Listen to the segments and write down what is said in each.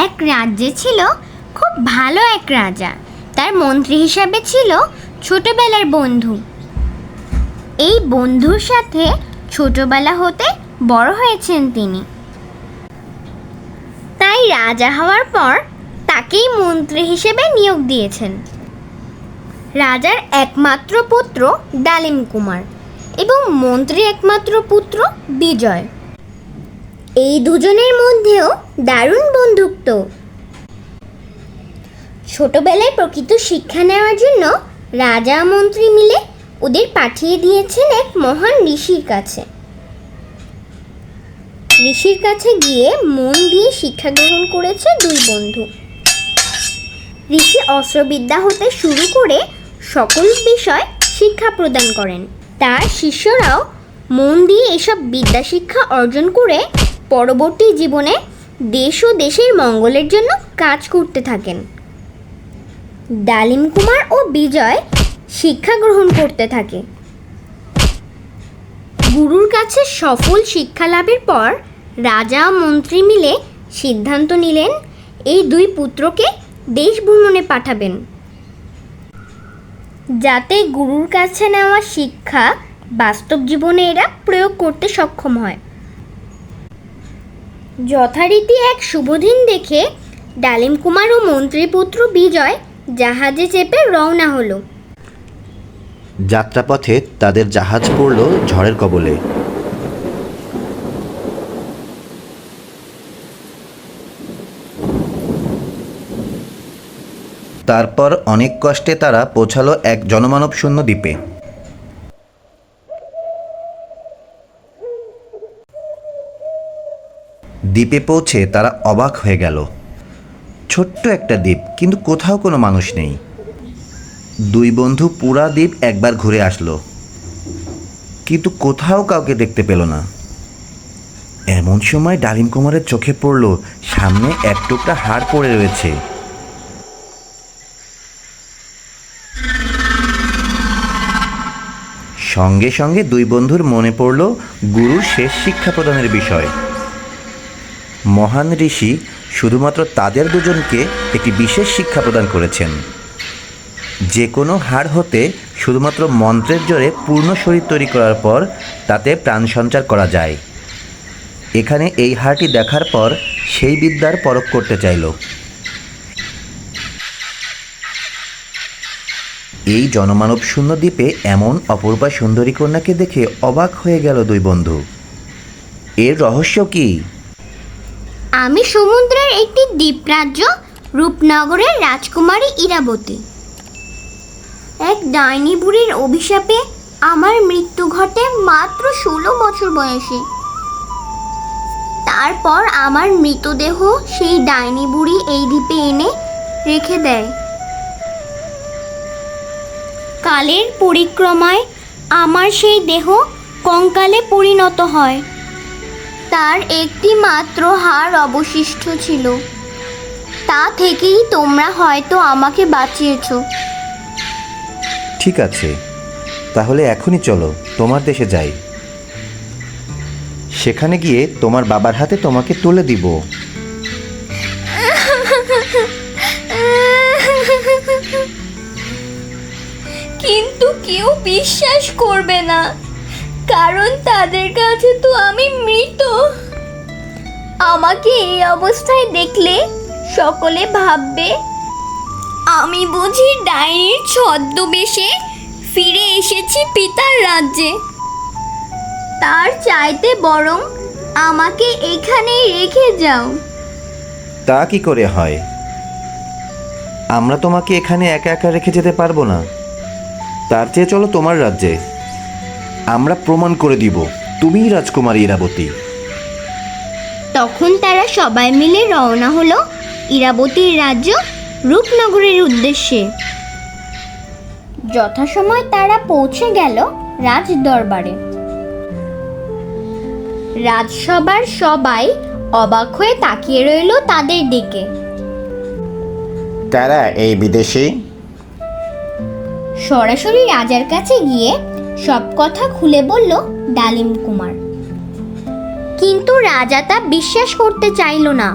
এক রাজ্যে ছিল খুব ভালো এক রাজা। তার মন্ত্রী হিসাবে ছিল ছোটবেলার বন্ধু। এই বন্ধুর সাথে ছোটবেলা হতে বড় হয়েছেন তিনি। তাই রাজা হওয়ার পর তাকেই মন্ত্রী হিসেবে নিয়োগ দিয়েছেন। রাজার একমাত্র পুত্র ডালিম কুমার এবং মন্ত্রীর একমাত্র পুত্র বিজয়। এই দুজনের মধ্যেও দারুণ বন্ধুত্ব। ছোটবেলায় প্রকৃত শিক্ষা নেওয়ার জন্য রাজা মন্ত্রী মিলে ওদের পাঠিয়ে দিয়েছেন এক মহান ঋষির কাছে। ঋষির কাছে গিয়ে মন দিয়ে শিক্ষা গ্রহণ করেছে দুই বন্ধু। ঋষি অস্ত্রবিদ্যা হতে শুরু করে সকল বিষয় শিক্ষা প্রদান করেন। তার শিষ্যরাও মন দিয়ে এসব বিদ্যা শিক্ষা অর্জন করে পরবর্তী জীবনে দেশ ও দেশের মঙ্গলের জন্য কাজ করতে থাকেন। ডালিম কুমার ও বিজয় শিক্ষা গ্রহণ করতে থাকে। গুরুর কাছে সফল শিক্ষা লাভের পর রাজা ও মন্ত্রী মিলে সিদ্ধান্ত নিলেন এই দুই পুত্রকে দেশ ভ্রমণে পাঠাবেন, যাতে গুরুর কাছে নেওয়া শিক্ষা বাস্তব জীবনে এরা প্রয়োগ করতে সক্ষম হয়। যথারীতি এক শুভদিন দেখে ডালিম কুমার ও মন্ত্রীপুত্র বিজয় জাহাজে চেপে রওনা হলো। যাত্রাপথে তাদের জাহাজ পড়ল ঝড়ের কবলে। তারপর অনেক কষ্টে তারা পৌঁছালো এক জনমানব শূন্য দ্বীপে। দ্বীপে পৌঁছে তারা অবাক হয়ে গেল। ছোট্ট একটা দ্বীপ, কিন্তু কোথাও কোনো মানুষ নেই। দুই বন্ধু পুরা দ্বীপ একবার ঘুরে আসলো, কিন্তু কোথাও কাউকে দেখতে পেল না। এমন সময় ডালিম কুমারের চোখে পড়ল সামনে এক টুকরা হাড় পড়ে রয়েছে। সঙ্গে সঙ্গে দুই বন্ধুর মনে পড়ল গুরুর শেষ শিক্ষা প্রদানের বিষয়। মহান ঋষি শুধুমাত্র তাদের দুজনকে একটি বিশেষ শিক্ষা প্রদান করেছেন। যে কোনো হাড় হতে শুধুমাত্র মন্ত্রের জোরে পূর্ণ শরীর তৈরি করার পর তাতে প্রাণ সঞ্চার করা যায়। এখানে এই হাড়টি দেখার পর সেই বিদ্যার পরখ করতে চাইল। এই জনমানব শূন্য দ্বীপে এমন অপূর্বা সুন্দরী কন্যাকে দেখে অবাক হয়ে গেল দুই বন্ধু। এর রহস্য কি? আমি সমুদ্রের একটি দ্বীপরাজ্য রূপনগরের রাজকুমারী ইরাবতী। এক ডাইনি বুড়ির অভিশাপে আমার মৃত্যু ঘটে মাত্র 16 বছর বয়সে। তারপর আমার মৃতদেহ সেই ডাইনি বুড়ি এই দ্বীপে এনে রেখে দেয়। কালের পরিক্রমায় আমার সেই দেহ কঙ্কালে পরিণত হয়। তার একটি মাত্র হাড় অবশিষ্ট ছিল। তা থেকেই তোমরা হয়তো আমাকে বাঁচিয়েছো। ঠিক আছে, তাহলে এখনই চলো তোমার দেশে যাই। সেখানে গিয়ে তোমার বাবার হাতে তোমাকে তুলে দিব। কিন্তু কেউ বিশ্বাস করবে না, কারণ তাদের কাছে তো আমি মৃত। আমাকে এই অবস্থায় দেখলে সকলে ভাববে আমি বুঝি ডাইনির ছদ্মবেশে ফিরে এসেছি পিতার রাজ্যে। তার চাইতে বরং আমাকে এখানেই রেখে যাও। তা কি করে হয়? আমরা তোমাকে এখানে একা একা রেখে যেতে পারবো না। তার চেয়ে চলো তোমার রাজ্যে। আমরা প্রমাণ করে দিব তুমিই রাজকুমারী ইরাবতী। তখন তারা সবাই মিলে রওনা হলো ইরাবতীর রাজ্য রূপনগরের উদ্দেশ্যে। যথাসময় তারা পৌঁছে গেল রাজ দরবারে। রাজসভার সবাই অবাক হয়ে তাকিয়ে রইল তাদের দিকে। কারা এই বিদেশী? সরাসরি রাজার কাছে গিয়ে সব কথা খুলে বলল ডালিম কুমার। কিন্তু রাজা তা বিশ্বাস করতে চাইল না।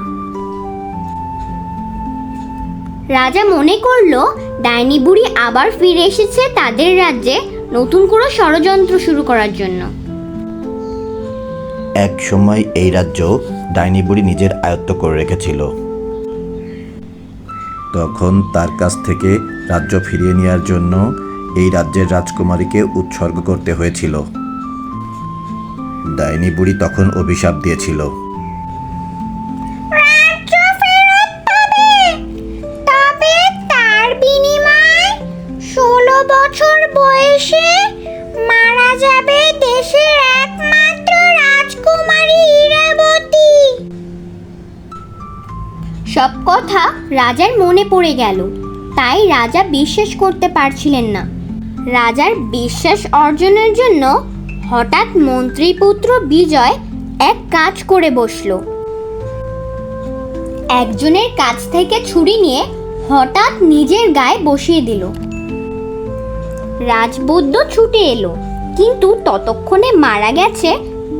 রাজা মনে করলো ডাইনি বুড়ি আবার ফিরে এসেছে তাদের রাজ্যে নতুন করে ষড়যন্ত্র শুরু করার জন্য। এক সময় এই রাজ্য ডাইনি বুড়ি নিজের আয়ত্ত করে রেখেছিল। তখন তার কাছ থেকে রাজ্য ফিরিয়ে নেওয়ার জন্য এই রাজ্যের রাজকুমারীকে উৎসর্গ করতে হয়েছিল। ডাইনি বুড়ি তখন অভিশাপ দিয়েছিল, তবে তার বিনিময়ে 16 বছর বয়সে মারা যাবে দেশের একমাত্র রাজকুমারী ইরাবতী। সব কথা রাজার মনে পড়ে গেল, তাই রাজা বিশ্বাস করতে পারছিলেন না। রাজার বিশ্বাস অর্জনের জন্য হঠাৎ মন্ত্রীপুত্র বিজয় এক কাজ করে বসলো। একজনের কাছ থেকে ছুরি নিয়ে হঠাৎ নিজের গায়ে বসিয়ে দিল। রাজবৈদ্য ছুটে এলো, কিন্তু ততক্ষণে মারা গেছে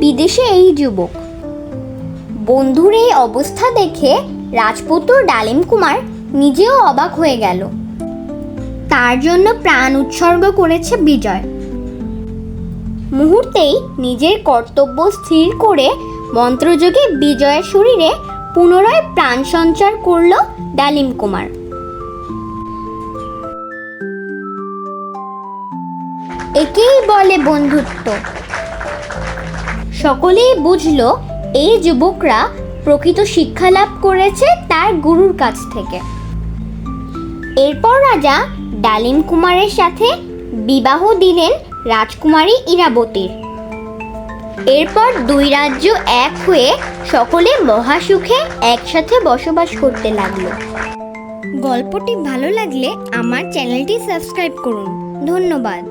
বিদেশে এই যুবক। বন্ধুর এই অবস্থা দেখে রাজপুত্র ডালিম কুমার নিজেও অবাক হয়ে গেল। তার জন্য প্রাণ উৎসর্গ করেছে বিজয়। মুহূর্তেই নিজের কর্তব্য স্থির করে মন্ত্রযোগে বিজয়ের শরীরে পুনরায় প্রাণ সঞ্চার করল ডালিম কুমার। একেই বলে বন্ধুত্ব। সকলেই বুঝল এই যুবকরা প্রকৃত শিক্ষা লাভ করেছে তার গুরুর কাছ থেকে। এরপর রাজা ডালিম কুমারের সাথে বিবাহ দিলেন রাজকুমারী ইরাবতীর। এরপর দুই রাজ্য এক হয়ে সকলে মহাসুখে একসাথে বসবাস করতে লাগলো। গল্পটি ভালো লাগলে আমার চ্যানেলটি সাবস্ক্রাইব করুন। ধন্যবাদ।